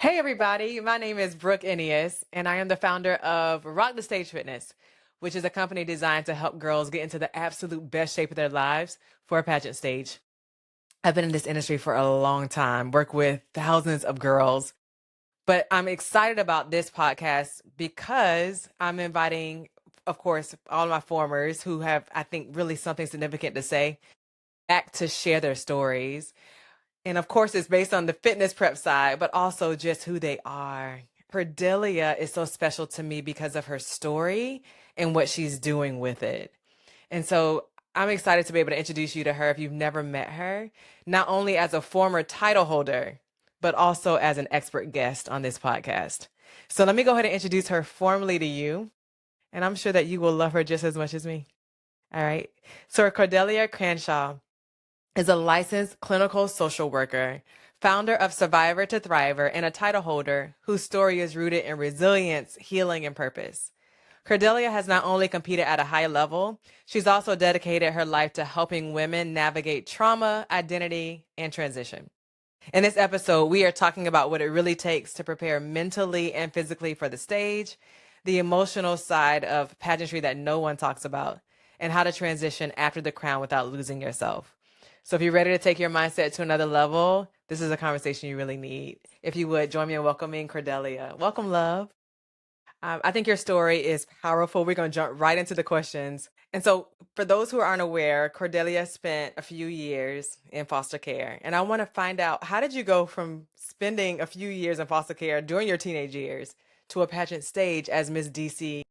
Hey everybody, my name is Brooke Ennius, and I am the founder of Rock the Stage Fitness, which is a company designed to help girls get into the absolute best shape of their lives for a pageant stage. I've been in this industry for a long time, work with thousands of girls, but I'm excited about this podcast because I'm inviting, of course, all of my formers who have, I think, really something significant to say back to share their stories. And of course, it's based on the fitness prep side, but also just who they are. Cordelia is so special to me because of her story and what she's doing with it. And so I'm excited to be able to introduce you to her if you've never met her, not only as a former title holder, but also as an expert guest on this podcast. So let me go ahead and introduce her formally to you, and I'm sure that you will love her just as much as me. All right. So Cordelia Cranshaw is a licensed clinical social worker, founder of Survivor to Thriver, and a title holder whose story is rooted in resilience, healing, and purpose. Cordelia has not only competed at a high level, she's also dedicated her life to helping women navigate trauma, identity, and transition. In this episode, we are talking about what it really takes to prepare mentally and physically for the stage, the emotional side of pageantry that no one talks about, and how to transition after the crown without losing yourself. So if you're ready to take your mindset to another level, this is a conversation you really need. If you would, join me in welcoming Cordelia. Welcome, love. I think your story is powerful. We're going to jump right into the questions. And so, for those who aren't aware, Cordelia spent a few years in foster care. And I want to find out, how did you go from spending a few years in foster care during your teenage years to a pageant stage as Miss DC?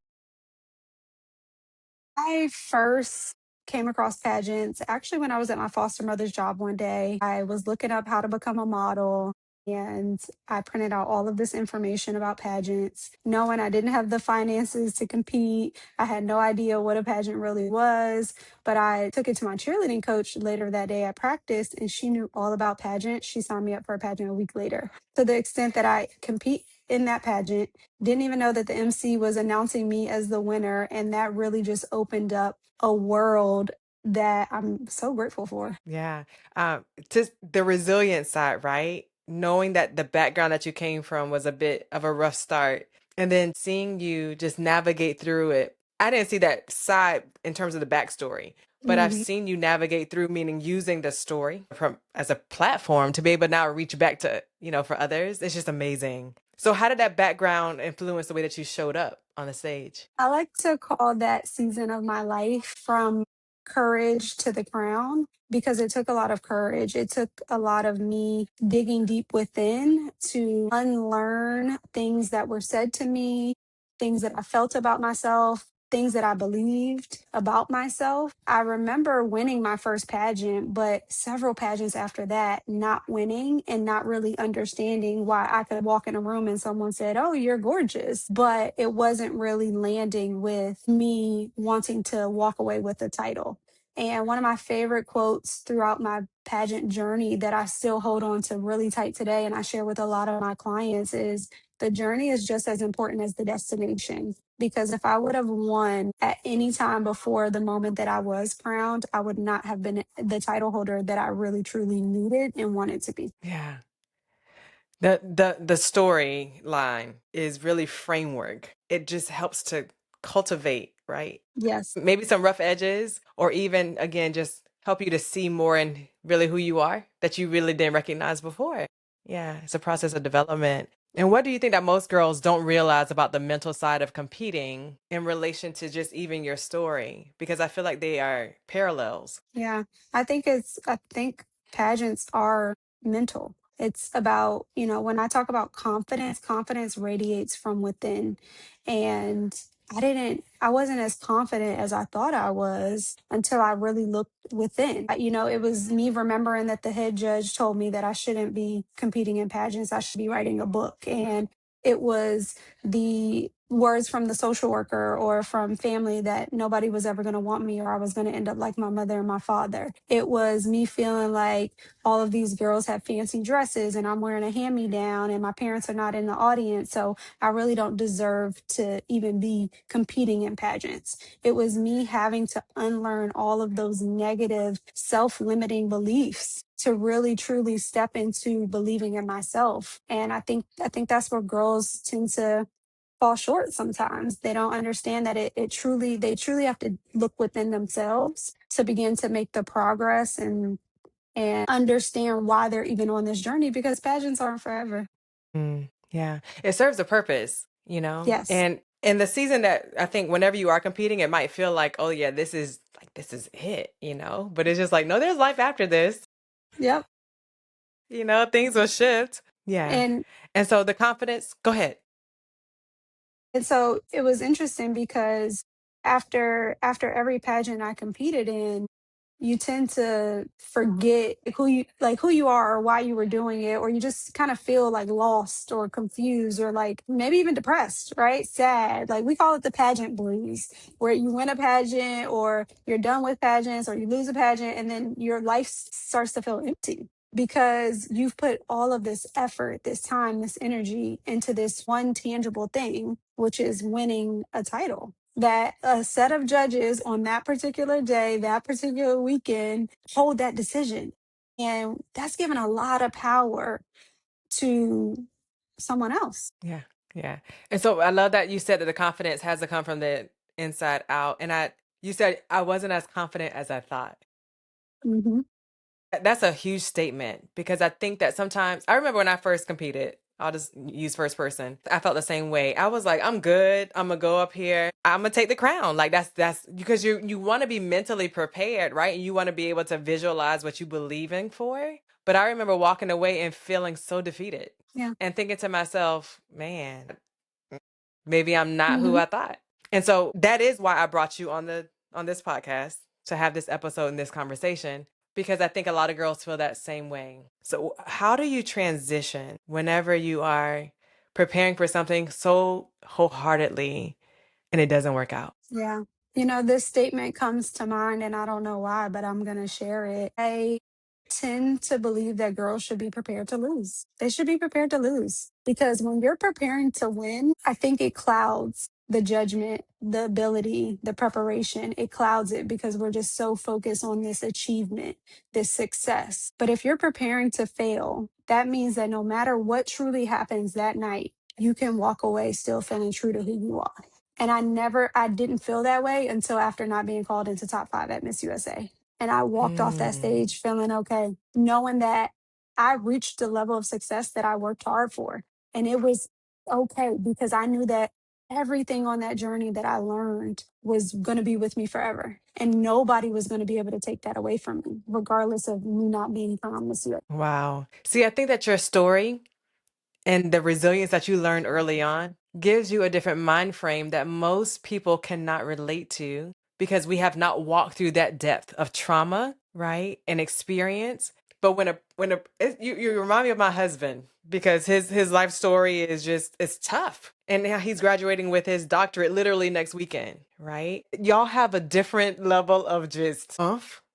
I first came across pageants actually when I was at my foster mother's job one day. I was looking up how to become a model and I printed out all of this information about pageants, knowing I didn't have the finances to compete. I had no idea what a pageant really was, but I took it to my cheerleading coach later that day at practice and she knew all about pageants. She signed me up for a pageant a week later. To the extent that I compete in that pageant, didn't even know that the MC was announcing me as the winner. And that really just opened up a world that I'm so grateful for. Yeah. Just the resilient side, right? Knowing that the background that you came from was a bit of a rough start, and then seeing you just navigate through it. I didn't see that side in terms of the backstory, but I've Mhm. seen you navigate through, meaning using the story from as a platform to be able to now reach back to, for others. It's just amazing. So how did that background influence the way that you showed up on the stage? I like to call that season of my life from courage to the crown because it took a lot of courage. It took a lot of me digging deep within to unlearn things that were said to me, things that I felt about myself, things that I believed about myself. I remember winning my first pageant, but several pageants after that, not winning and not really understanding why I could walk in a room and someone said, "Oh, you're gorgeous." But it wasn't really landing with me wanting to walk away with the title. And one of my favorite quotes throughout my pageant journey that I still hold on to really tight today, and I share with a lot of my clients, is the journey is just as important as the destination. Because if I would have won at any time before the moment that I was crowned, I would not have been the title holder that I really truly needed and wanted to be. Yeah. The storyline is really framework. It just helps to cultivate, right? Yes. Maybe some rough edges, or even again just help you to see more in really who you are that you really didn't recognize before. Yeah, it's a process of development. And what do you think that most girls don't realize about the mental side of competing in relation to just even your story? Because I feel like they are parallels. Yeah, I think pageants are mental. It's about, when I talk about confidence, confidence radiates from within. And I wasn't as confident as I thought I was until I really looked within. It was me remembering that the head judge told me that I shouldn't be competing in pageants, I should be writing a book. And it was the words from the social worker or from family that nobody was ever going to want me or I was going to end up like my mother and my father. It was me feeling like all of these girls have fancy dresses and I'm wearing a hand me down and my parents are not in the audience. So I really don't deserve to even be competing in pageants. It was me having to unlearn all of those negative self limiting beliefs to really truly step into believing in myself. And I think that's where girls tend to fall short sometimes. They don't understand that they truly have to look within themselves to begin to make the progress and understand why they're even on this journey because pageants aren't forever. Yeah. It serves a purpose, you know? Yes. And in the season that I think whenever you are competing, it might feel like, oh yeah, this is it, you know? But it's just like, no, there's life after this. Yep. You know, things will shift. Yeah. And And so the confidence, go ahead. And so it was interesting because after every pageant I competed in, you tend to forget who you are or why you were doing it, or you just kind of feel like lost or confused or like maybe even depressed, right? Sad. Like we call it the pageant blues, where you win a pageant or you're done with pageants or you lose a pageant and then your life starts to feel empty because you've put all of this effort, this time, this energy into this one tangible thing, which is winning a title. That a set of judges on that particular day, that particular weekend, hold that decision. And that's given a lot of power to someone else. Yeah. Yeah. And so I love that you said that the confidence has to come from the inside out. And you said I wasn't as confident as I thought. Hmm. That's a huge statement because I think that sometimes I remember when I first competed, I'll just use first person. I felt the same way. I was like, I'm good. I'm gonna go up here. I'm gonna take the crown. Like that's because you want to be mentally prepared, right? And you want to be able to visualize what you believe in for. But I remember walking away and feeling so defeated Yeah. and thinking to myself, man, maybe I'm not who Hmm. I thought. And so that is why I brought you on this podcast to have this episode and this conversation because I think a lot of girls feel that same way. So how do you transition whenever you are preparing for something so wholeheartedly and it doesn't work out? Yeah. This statement comes to mind, and I don't know why, but I'm going to share it. I tend to believe that girls should be prepared to lose. They should be prepared to lose because when you're preparing to win, I think it clouds the judgment, the ability, the preparation. It clouds it because we're just so focused on this achievement, this success. But if you're preparing to fail, that means that no matter what truly happens that night, you can walk away still feeling true to who you are. And I didn't feel that way until after not being called into top five at Miss USA. And I walked off that Mm, stage feeling okay, knowing that I reached the level of success that I worked hard for. And it was okay because I knew that everything on that journey that I learned was going to be with me forever. And nobody was going to be able to take that away from me, regardless of me not being crowned Miss USA. wow. See, I think that your story and the resilience that you learned early on gives you a different mind frame that most people cannot relate to because we have not walked through that depth of trauma, right? And experience. But you remind me of my husband because his life story is just it's tough. And now he's graduating with his doctorate literally next weekend, right? Y'all have a different level of just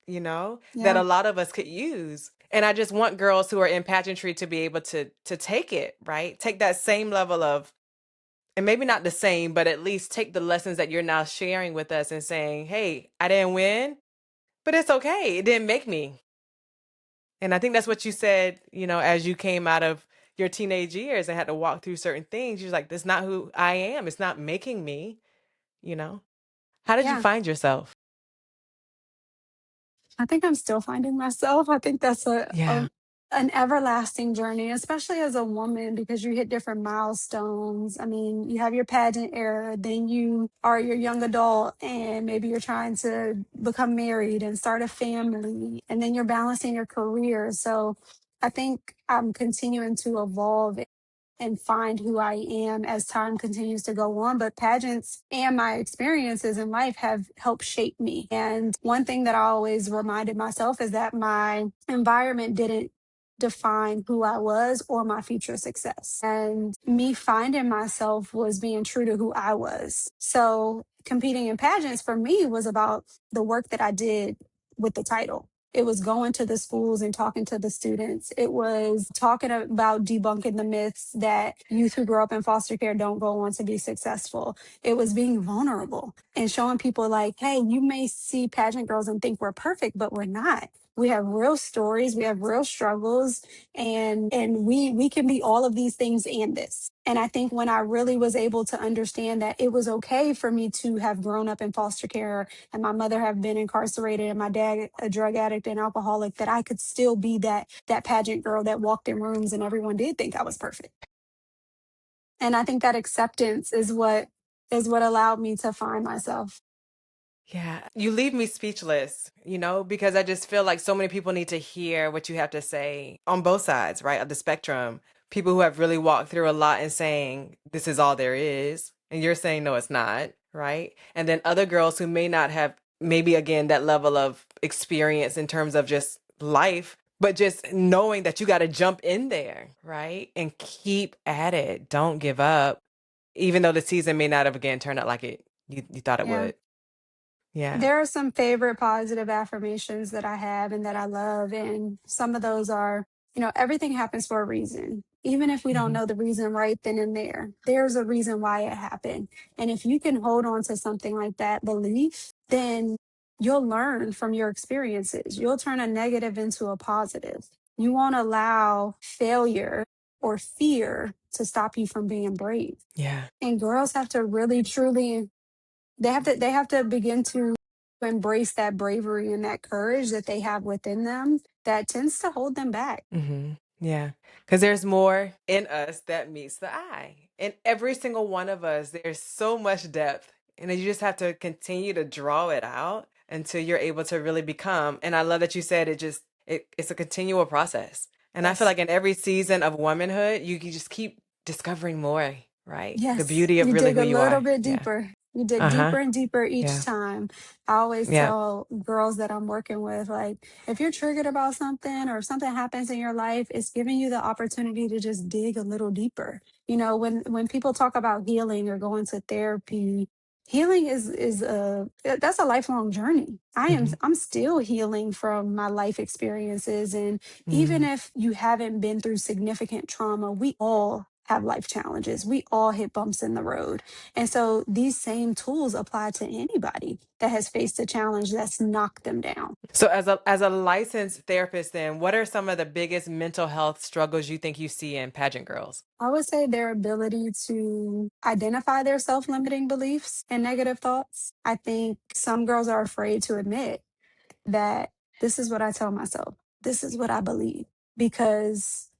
you know, that Yeah. a lot of us could use. And I just want girls who are in pageantry to be able to take it, right? Take that same level of, and maybe not the same, but at least take the lessons that you're now sharing with us and saying, hey, I didn't win, but it's okay. It didn't make me. And I think that's what you said, you know, as you came out of your teenage years and had to walk through certain things. You're like, that's not who I am. It's not making me, you know. How did you Yeah. find yourself? I think I'm still finding myself. I think that's Yeah. an everlasting journey, especially as a woman, because you hit different milestones. I mean, you have your pageant era, then you are your young adult, and maybe you're trying to become married and start a family, and then you're balancing your career. So I think I'm continuing to evolve and find who I am as time continues to go on. But pageants and my experiences in life have helped shape me. And one thing that I always reminded myself is that my environment didn't define who I was or my future success. And me finding myself was being true to who I was. So competing in pageants for me was about the work that I did with the title. It was going to the schools and talking to the students. It was talking about debunking the myths that youth who grow up in foster care don't go on to be successful. It was being vulnerable and showing people like, hey, you may see pageant girls and think we're perfect, but we're not. We have real stories, we have real struggles, and we can be all of these things and this. And I think when I really was able to understand that it was okay for me to have grown up in foster care and my mother have been incarcerated and my dad a drug addict and alcoholic, that I could still be that pageant girl that walked in rooms and everyone did think I was perfect. And I think that acceptance is what allowed me to find myself. Yeah, you leave me speechless, because I just feel like so many people need to hear what you have to say on both sides, right, of the spectrum. People who have really walked through a lot and saying, this is all there is. And you're saying, no, it's not, right? And then other girls who may not have, maybe again, that level of experience in terms of just life, but just knowing that you got to jump in there, right? And keep at it. Don't give up, even though the season may not have again turned out like you thought it Yeah. would. Yeah. There are some favorite positive affirmations that I have and that I love. And some of those are, everything happens for a reason. Even if we don't Mhm. know the reason right then and there, there's a reason why it happened. And if you can hold on to something like that belief, then you'll learn from your experiences. You'll turn a negative into a positive. You won't allow failure or fear to stop you from being brave. Yeah. And girls have to really truly they have to begin to embrace that bravery and that courage that they have within them that tends to hold them back. Yeah. Because there's more in us that meets the eye. In every single one of us, there's so much depth. And then you just have to continue to draw it out until you're able to really become. And I love that you said it's a continual process. And I feel Yes. like in every season of womanhood, you just keep discovering more, right? The Yes, beauty of you really dig who a you little are. bit Yeah. deeper. You dig Uh-huh. deeper and deeper each Yeah. time. I always Yeah. tell girls that I'm working with, like, if you're triggered about something or something happens in your life, it's giving you the opportunity to just dig a little deeper. When people talk about healing or going to therapy, healing is that's a lifelong journey. Hmm. I'm still healing from my life experiences, and even Hmm. if you haven't been through significant trauma, we all have life challenges. We all hit bumps in the road. And so these same tools apply to anybody that has faced a challenge that's knocked them down. So as a licensed therapist, then what are some of the biggest mental health struggles you think you see in pageant girls? I would say their ability to identify their self limiting beliefs and negative thoughts. I think some girls are afraid to admit that this is what I tell myself, this is what I believe, because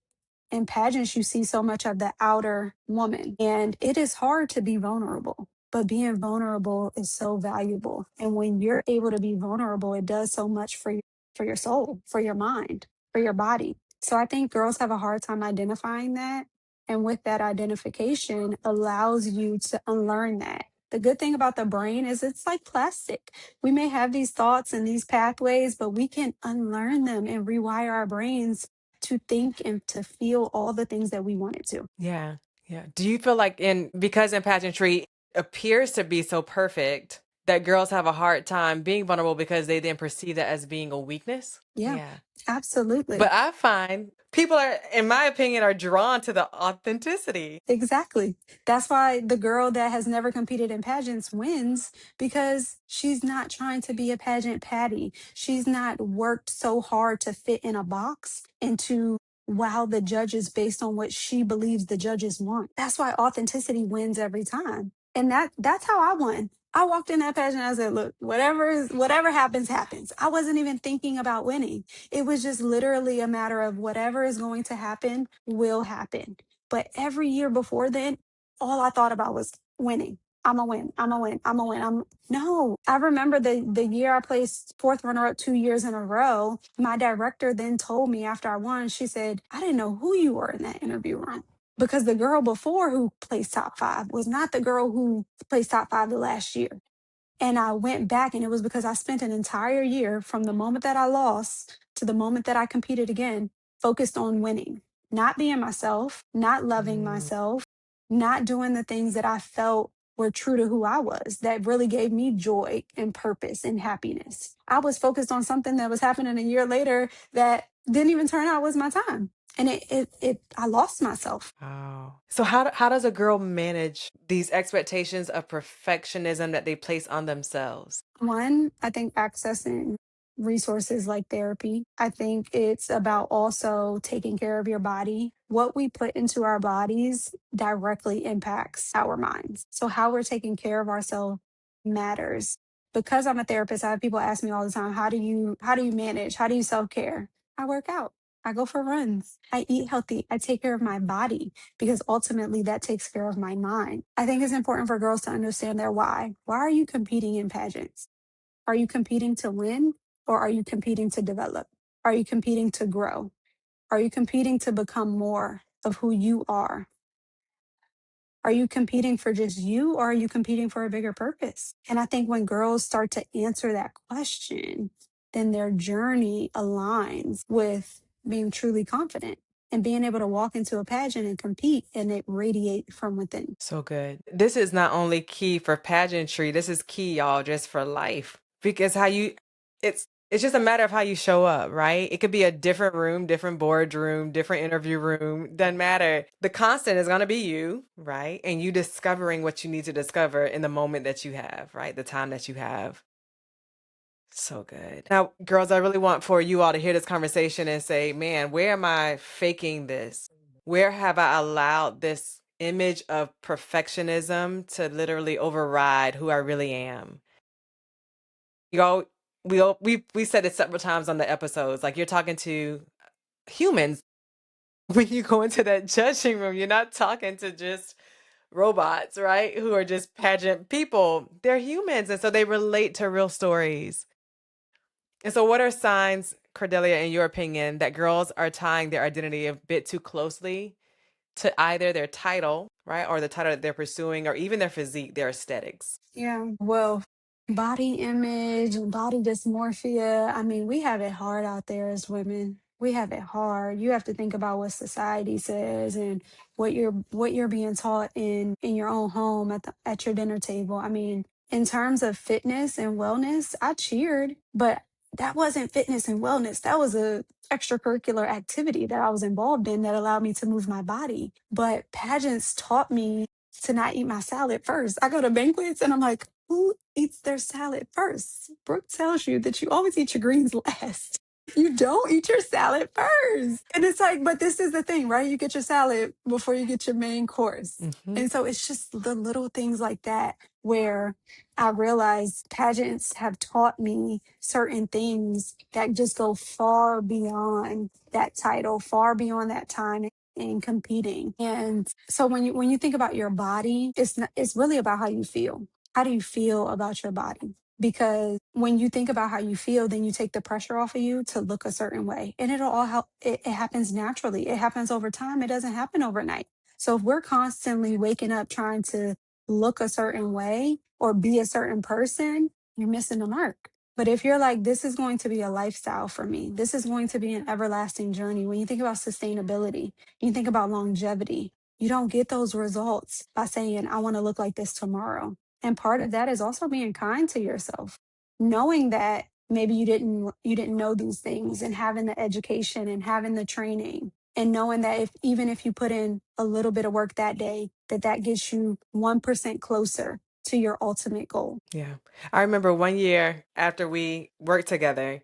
in pageants, you see so much of the outer woman, and it is hard to be vulnerable. But being vulnerable is so valuable. And when you're able to be vulnerable, it does so much for your soul, for your mind, for your body. So I think girls have a hard time identifying that. And with that identification allows you to unlearn that. The good thing about the brain is it's like plastic. We may have these thoughts and these pathways, but we can unlearn them and rewire our brains to think and to feel all the things that we wanted to. Yeah. Yeah. Do you feel like because in pageantry appears to be so perfect that girls have a hard time being vulnerable because they then perceive that as being a weakness? Yeah, Yeah. absolutely. But I find people are, in my opinion, are drawn to the authenticity. Exactly. That's why the girl that has never competed in pageants wins, because she's not trying to be a pageant patty. She's not worked so hard to fit in a box and to wow the judges based on what she believes the judges want. That's why authenticity wins every time. And that's how I won. I walked in that pageant. I said, look, whatever happens, happens. I wasn't even thinking about winning. It was just literally a matter of whatever is going to happen will happen. But every year before then, all I thought about was winning. I'm a win. I'm a win. I'm a win. No. I remember the year I placed fourth runner up 2 years in a row. My director then told me after I won, she said, I didn't know who you were in that interview room. Because the girl before who placed top five was not the girl who placed top five the last year. And I went back, and it was because I spent an entire year from the moment that I lost to the moment that I competed again focused on winning, not being myself, not loving Mm. myself, not doing the things that I felt were true to who I was, that really gave me joy and purpose and happiness. I was focused on something that was happening a year later that didn't even turn out was my time. And I lost myself. Wow. So how does a girl manage these expectations of perfectionism that they place on themselves? One, I think accessing resources like therapy. I think it's about also taking care of your body. What we put into our bodies directly impacts our minds. So, how we're taking care of ourselves matters. Because I'm a therapist, I have people ask me all the time, how do you manage? How do you self-care? I work out. I go for runs. I eat healthy. I take care of my body because ultimately that takes care of my mind. I think it's important for girls to understand their why. Why are you competing in pageants? Are you competing to win or are you competing to develop? Are you competing to grow? Are you competing to become more of who you are? Are you competing for just you or are you competing for a bigger purpose? And I think when girls start to answer that question, then their journey aligns with being truly confident and being able to walk into a pageant and compete and it radiate from within. So good. This is not only key for pageantry, this is key, y'all, just for life. Because it's just a matter of how you show up, right? It could be a different room, different boardroom, different interview room, doesn't matter. The constant is gonna be you, right? And you discovering what you need to discover in the moment that you have, right? The time that you have. So good. Now, girls, I really want for you all to hear this conversation and say, man, where am I faking this? Where have I allowed this image of perfectionism to literally override who I really am? Y'all, we said it several times on the episodes. Like you're talking to humans when you go into that judging room. You're not talking to just robots, right? Who are just pageant people. They're humans, and so they relate to real stories. And so, what are signs, Cordelia, in your opinion, that girls are tying their identity a bit too closely to either their title, right, or the title that they're pursuing, or even their physique, their aesthetics? Yeah, well, body image and body dysmorphia. I mean, we have it hard out there as women. We have it hard. You have to think about what society says and what you're being taught in your own home at your dinner table. I mean, in terms of fitness and wellness, I cheered, but that wasn't fitness and wellness. That was a extracurricular activity that I was involved in that allowed me to move my body. But pageants taught me to not eat my salad first. I go to banquets and I'm like, who eats their salad first? Brooke tells you that you always eat your greens last. You don't eat your salad first. And it's like, but this is the thing, right? You get your salad before you get your main course. Hmm. And so it's just the little things like that where I realize pageants have taught me certain things that just go far beyond that title, far beyond that time in competing. And so when you think about your body, it's really about how you feel. How do you feel about your body? Because when you think about how you feel, then you take the pressure off of you to look a certain way. And it'll all help. It happens naturally. It happens over time. It doesn't happen overnight. So if we're constantly waking up trying to look a certain way or be a certain person, you're missing the mark. But if you're like, this is going to be a lifestyle for me, this is going to be an everlasting journey. When you think about sustainability, you think about longevity, you don't get those results by saying, I want to look like this tomorrow. And part of that is also being kind to yourself, knowing that maybe you didn't know these things and having the education and having the training and knowing that if even if you put in a little bit of work that day, that gets you 1% closer to your ultimate goal. Yeah. I remember one year after we worked together,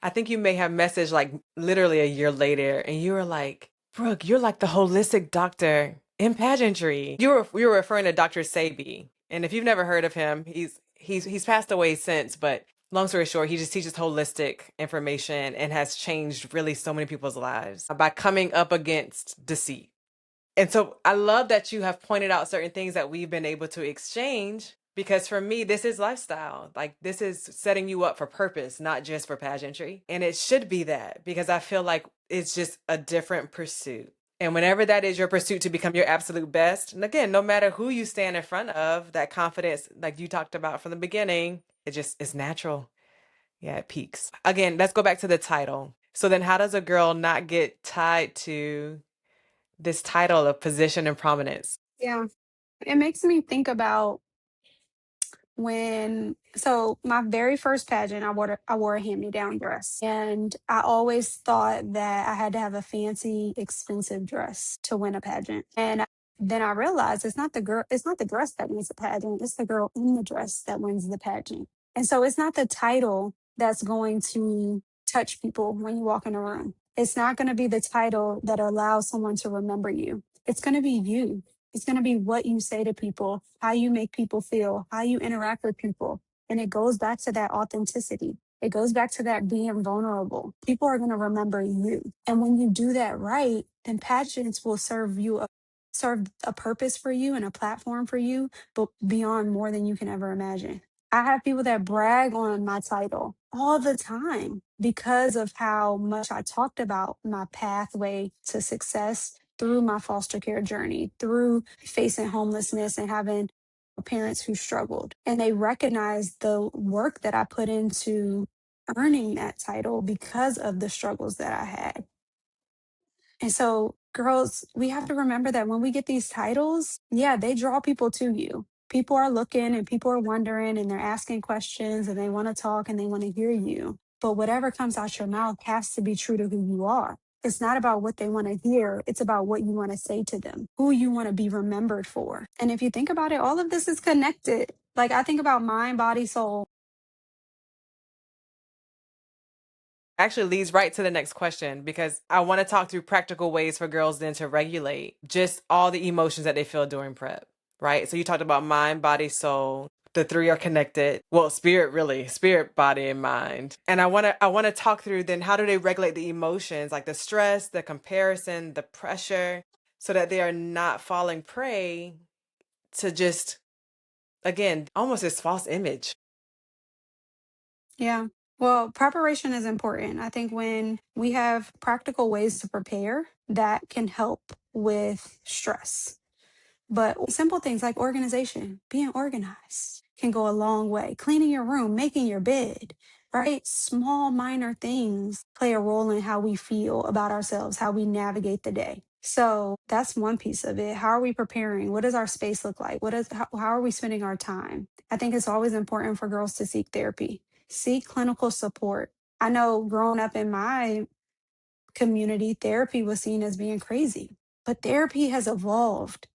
I think you may have messaged like literally a year later, and you were like, Brooke, you're like the holistic doctor in pageantry. You were referring to Dr. Sabi. And if you've never heard of him, he's passed away since, but long story short, he just teaches holistic information and has changed really so many people's lives by coming up against deceit. And so I love that you have pointed out certain things that we've been able to exchange because for me, this is lifestyle. Like this is setting you up for purpose, not just for pageantry. And it should be that because I feel like it's just a different pursuit. And whenever that is your pursuit to become your absolute best, and again, no matter who you stand in front of, that confidence, like you talked about from the beginning, it just is natural. Yeah, it peaks. Again, let's go back to the title. So then how does a girl not get tied to this title of position and prominence? Yeah. It makes me think about my very first pageant, I wore a hand-me-down dress, and I always thought that I had to have a fancy expensive dress to win a pageant. And then I realized it's not the dress that wins the pageant, it's the girl in the dress that wins the pageant. And so it's not the title that's going to touch people when you walk in a room. It's not going to be the title that allows someone to remember you. It's going to be you. It's going to be what you say to people, how you make people feel, how you interact with people. And it goes back to that authenticity. It goes back to that being vulnerable. People are going to remember you. And when you do that right, then pageants will serve a purpose for you and a platform for you, but beyond more than you can ever imagine. I have people that brag on my title all the time because of how much I talked about my pathway to success through my foster care journey, through facing homelessness and having parents who struggled. And they recognized the work that I put into earning that title because of the struggles that I had. And so, girls, we have to remember that when we get these titles, yeah, they draw people to you. People are looking and people are wondering and they're asking questions and they want to talk and they want to hear you. But whatever comes out your mouth has to be true to who you are. It's not about what they want to hear. It's about what you want to say to them, who you want to be remembered for. And if you think about it, all of this is connected. Like I think about mind, body, soul. Actually leads right to the next question because I want to talk through practical ways for girls then to regulate just all the emotions that they feel during prep, right? So you talked about mind, body, soul. The three are connected. Well, spirit really, spirit, body, and mind. And I want to talk through then how do they regulate the emotions, like the stress, the comparison, the pressure, so that they are not falling prey to just again, almost this false image. Yeah. Well, preparation is important. I think when we have practical ways to prepare, that can help with stress. But simple things like organization, being organized can go a long way. Cleaning your room, making your bed, right? Small, minor things play a role in how we feel about ourselves, how we navigate the day. So that's one piece of it. How are we preparing? What does our space look like? How are we spending our time? I think it's always important for girls to seek therapy, seek clinical support. I know growing up in my community, therapy was seen as being crazy. But therapy has evolved.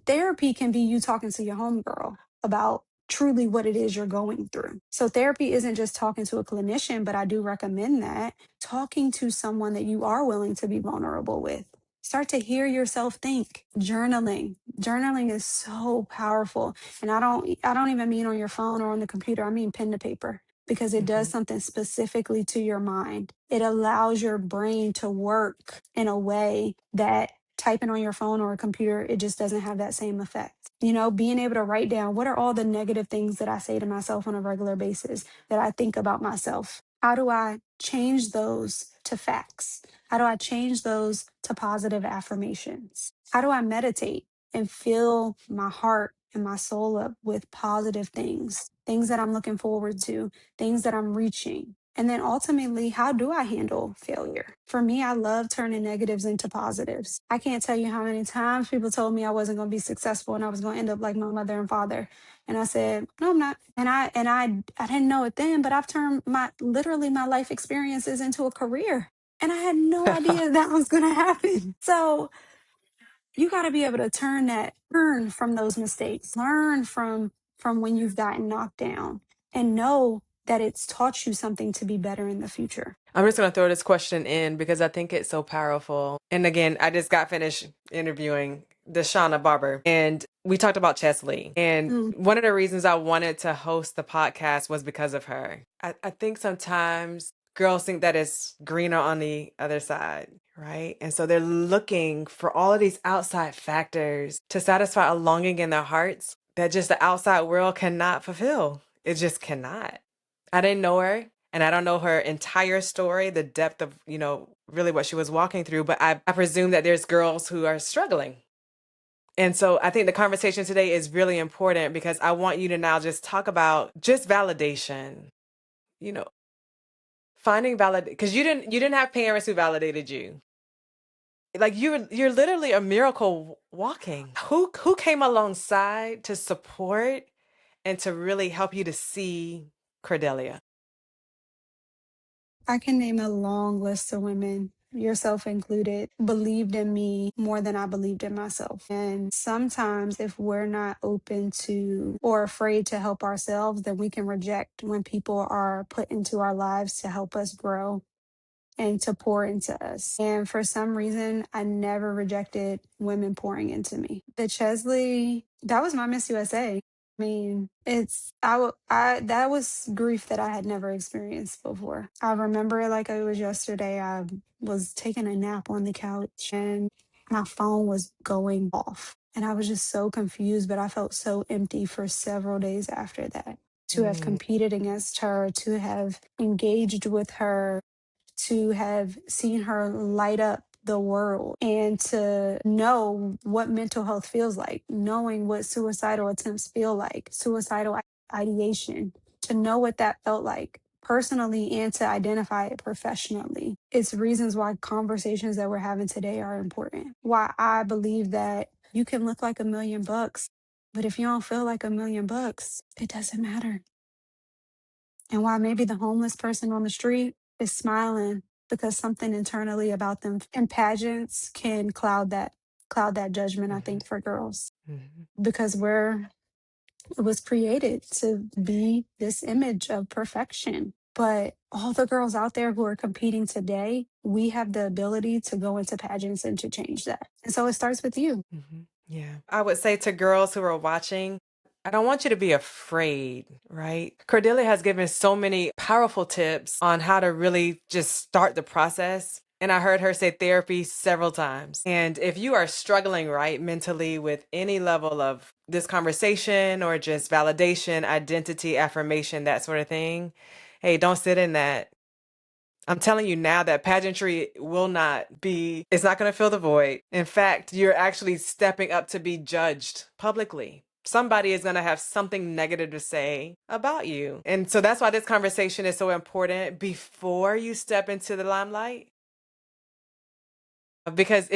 Therapy can be you talking to your homegirl about truly what it is you're going through. So therapy isn't just talking to a clinician, but I do recommend that talking to someone that you are willing to be vulnerable with. Start to hear yourself think. Journaling. Journaling is so powerful. And I don't even mean on your phone or on the computer. I mean pen to paper because it does Mhm. something specifically to your mind. It allows your brain to work in a way that typing on your phone or a computer, it just doesn't have that same effect. You know, being able to write down what are all the negative things that I say to myself on a regular basis, that I think about myself. How do I change those to facts? How do I change those to positive affirmations? How do I meditate and fill my heart and my soul up with positive things, things that I'm looking forward to, things that I'm reaching. And then ultimately, how do I handle failure? For me, I love turning negatives into positives. I can't tell you how many times people told me I wasn't going to be successful and I was going to end up like my mother and father. And I said, no, I'm not. And I didn't know it then, but I've turned literally my life experiences into a career. And I had no idea that was going to happen. So you got to be able to turn from those mistakes, learn from when you've gotten knocked down and know that it's taught you something to be better in the future. I'm just going to throw this question in because I think it's so powerful. And again, I just got finished interviewing Deshauna Barber and we talked about Chesley. And Mm, one of the reasons I wanted to host the podcast was because of her. I think sometimes girls think that it's greener on the other side, right? And so they're looking for all of these outside factors to satisfy a longing in their hearts that just the outside world cannot fulfill. It just cannot. I didn't know her and I don't know her entire story, the depth of, really what she was walking through, but I presume that there's girls who are struggling. And so I think the conversation today is really important because I want you to now just talk about just validation, you know, Finding valid because you didn't have parents who validated you. Like you're literally a miracle walking. Who came alongside to support and to really help you to see Cordelia? I can name a long list of women, yourself included, believed in me more than I believed in myself. And sometimes, if we're not open to or afraid to help ourselves, then we can reject when people are put into our lives to help us grow and to pour into us. And for some reason, I never rejected women pouring into me. The Chesley, that was my Miss USA. I mean, that was grief that I had never experienced before. I remember it like it was yesterday. I was taking a nap on the couch and my phone was going off. And I was just so confused, but I felt so empty for several days after that. To have Mm, competed against her, to have engaged with her, to have seen her light up the world and to know what mental health feels like, knowing what suicidal attempts feel like, suicidal ideation, to know what that felt like personally and to identify it professionally. It's reasons why conversations that we're having today are important. Why I believe that you can look like $1 million, but if you don't feel like $1 million, it doesn't matter. And why maybe the homeless person on the street is smiling because something internally about them and pageants can cloud that judgment, I mhm, think, for girls. mhm, Because it was created to be this image of perfection. But all the girls out there who are competing today, we have the ability to go into pageants and to change that. And so it starts with you. mhm. Yeah. I would say to girls who are watching, I don't want you to be afraid, right? Cordelia has given so many powerful tips on how to really just start the process. And I heard her say therapy several times. And if you are struggling, right, mentally with any level of this conversation or just validation, identity, affirmation, that sort of thing, hey, don't sit in that. I'm telling you now that pageantry will not be, it's not going to fill the void. In fact, you're actually stepping up to be judged publicly. Somebody is going to have something negative to say about you. And so that's why this conversation is so important before you step into the limelight. Because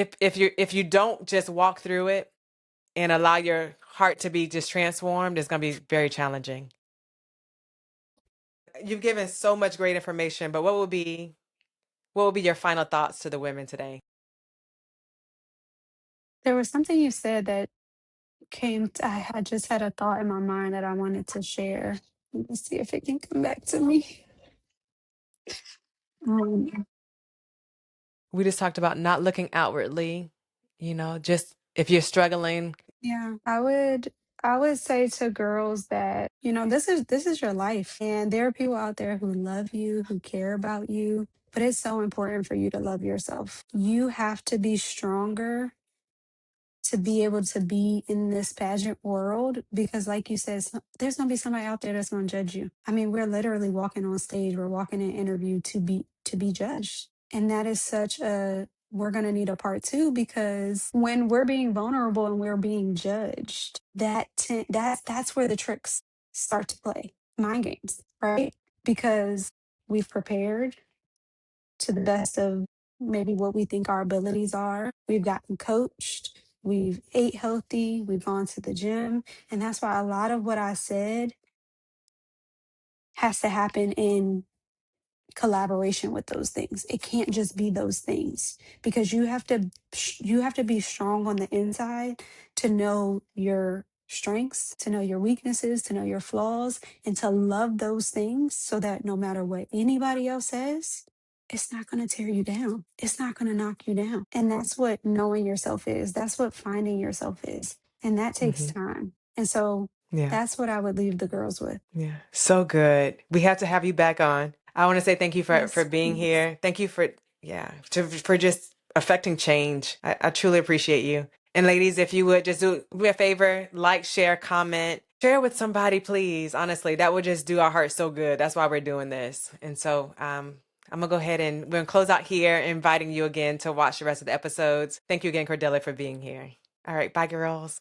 if you don't just walk through it and allow your heart to be just transformed, it's going to be very challenging. You've given so much great information, but what would be your final thoughts to the women today? There was something you said that I just had a thought in my mind that I wanted to share. Let's see if it can come back to me. Um, We just talked about not looking outwardly, just if you're struggling. Yeah, I would say to girls that, this is your life and there are people out there who love you, who care about you, but it's so important for you to love yourself. You have to be stronger to be able to be in this pageant world because like you said, there's going to be somebody out there that's going to judge you. I mean, we're literally walking on stage, we're walking in an interview to be judged. And that is such a we're going to need a part two because when we're being vulnerable and we're being judged, that's where the tricks start to play. Mind games, right? Because we've prepared to the best of maybe what we think our abilities are. We've gotten coached, we've ate healthy, we've gone to the gym. And that's why a lot of what I said has to happen in collaboration with those things. It can't just be those things because you have to be strong on the inside to know your strengths, to know your weaknesses, to know your flaws and to love those things so that no matter what anybody else says, it's not going to tear you down. It's not going to knock you down. And that's what knowing yourself is. That's what finding yourself is. And that takes Hmm. time. And so Yeah. that's what I would leave the girls with. Yeah. So good. We have to have you back on. I want to say thank you for Yes, being please. here. Thank you for, yeah, for just affecting change. I truly appreciate you. And ladies, if you would just do me a favor, like, share, comment, share with somebody, please. Honestly, that would just do our hearts so good. That's why we're doing this. And so, I'm gonna go ahead and we're gonna close out here, inviting you again to watch the rest of the episodes. Thank you again, Cordelia, for being here. All right, bye, girls.